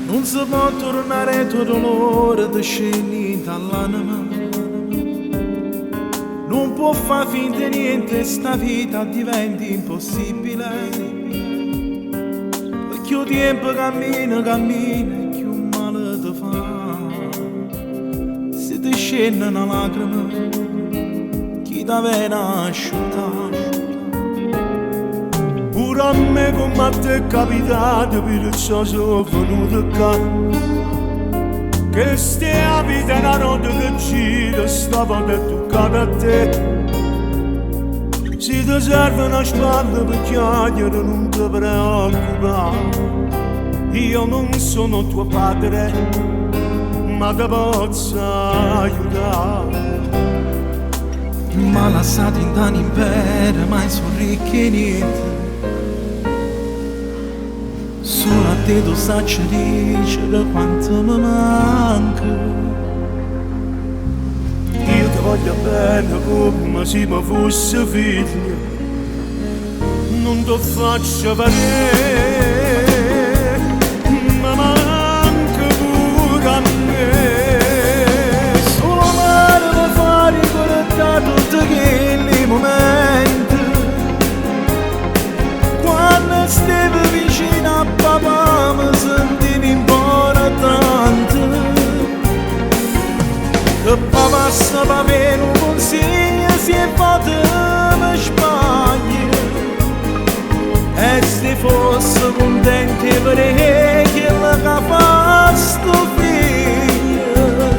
Non si può tornare tuo dolore di scegli dall'anima. Non può far finta niente, sta vita diventa impossibile. Più tempo cammina, cammina, più male ti fa. Se ti scende una lacrima, chi ti viene a asciugare? Pure a me come a te è capitato, perciò sono venuto qua. Che stia vita è una notte che gira, stava per toccare a te. Se ti serve una spalla per chiacchiere non ti preoccupare. Io non sono tuo padre, ma ti posso aiutare. Ma lasciati in tanti imperi, mai sono ricchi niente. Solo a te tu sacci dicere quanto mi manca. Io ti voglio bene come se mi fosse figlio. Non ti faccio vedere, ma manca pure a me. Solo amare mi fa ricordare tutti quei momenti quando stavi vicino a papà mi sentivi importante. Che papà stava bene un consiglio, si è fatto mi sbagli. E se fosse contenti per che la fa sto figlio.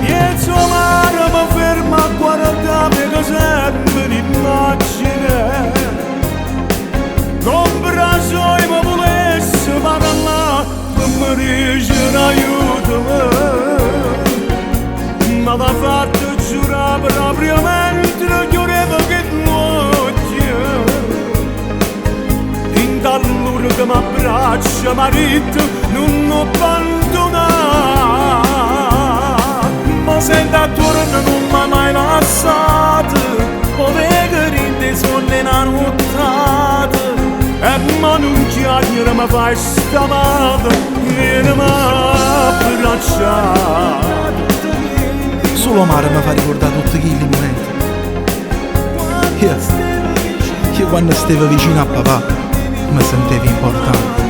Piezzo mare mi ferma a guardare che sempre l'immagine. Compraso e mi volesse parlare, mi dice aiutami. Ma l'ha fatto giurare propriamente, non chiudeva che notte. In dall'ora che mi abbraccia, mi ha detto non abbandonare. Ma sento attorno non mi ha mai lasciato, come rinde sonne una nottata. E ma non chiacchiere mi fai stamata, vieni a abbracciare. Solo amare mi fa ricordare tutti quei momenti. Io quando stavo vicino a papà mi sentivo importante.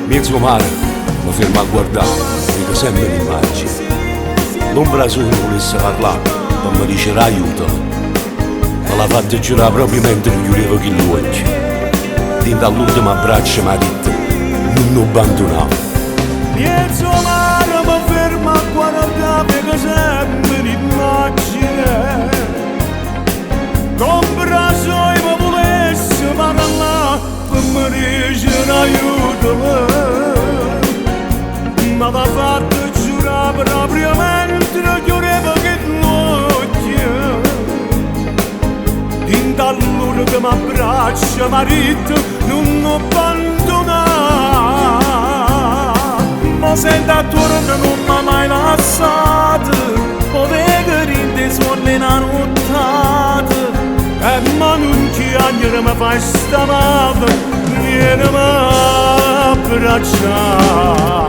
Mezzo mare mi fermo a guardare, vedo sempre l'immagine. L'ombra sua mi volesse parlare, ma mi dice aiutalo. Me l'ha fatto giurare proprio mentre chiudevo gli occhi. Din dall'ultimo abbraccio mi ha detto non abbandonare. Mezzo mare mi fermo a guardare che sempre l'immagine. Compraso e mi volesse parlare, mi dice aiutami. Ma l'ha fatto giurare proprio mentre chiudevo che notte. Din dall'ora che mi abbraccia mi ha detto non abbandonare. Ma sento attorno non mi ha mai lasciato, come rinde suonne una nottata. E ma non chiacchiere mi fai stamata, vieni a abbracciare.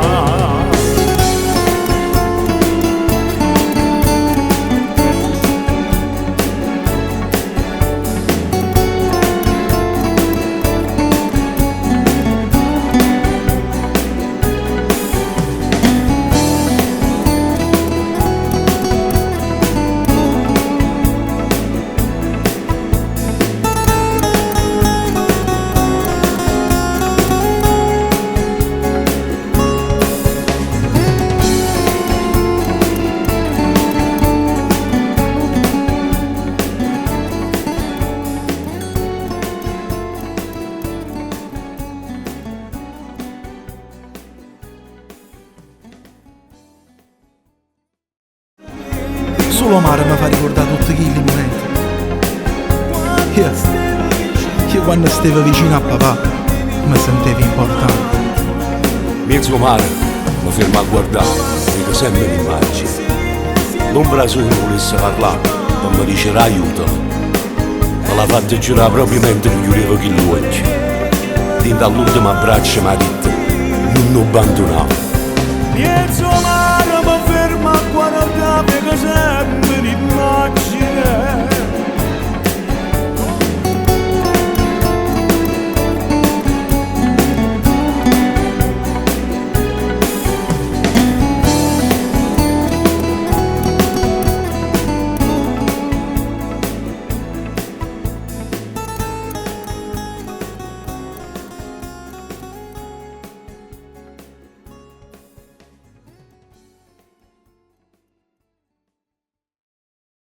tuo mare mi fa ricordare tutti quei momenti. Io quando stavo vicino a papà mi sentivo importante. Mezzo mare mi fermo a guardare, vedo sempre l'immagine. L'ombra sua non volesse parlare, ma mi diceva aiuto. Me l'ha fatta girare proprio mentre chiudevo gli occhi. Dentro all'ultimo abbraccio mi ha detto, non abbandonare. Mezzo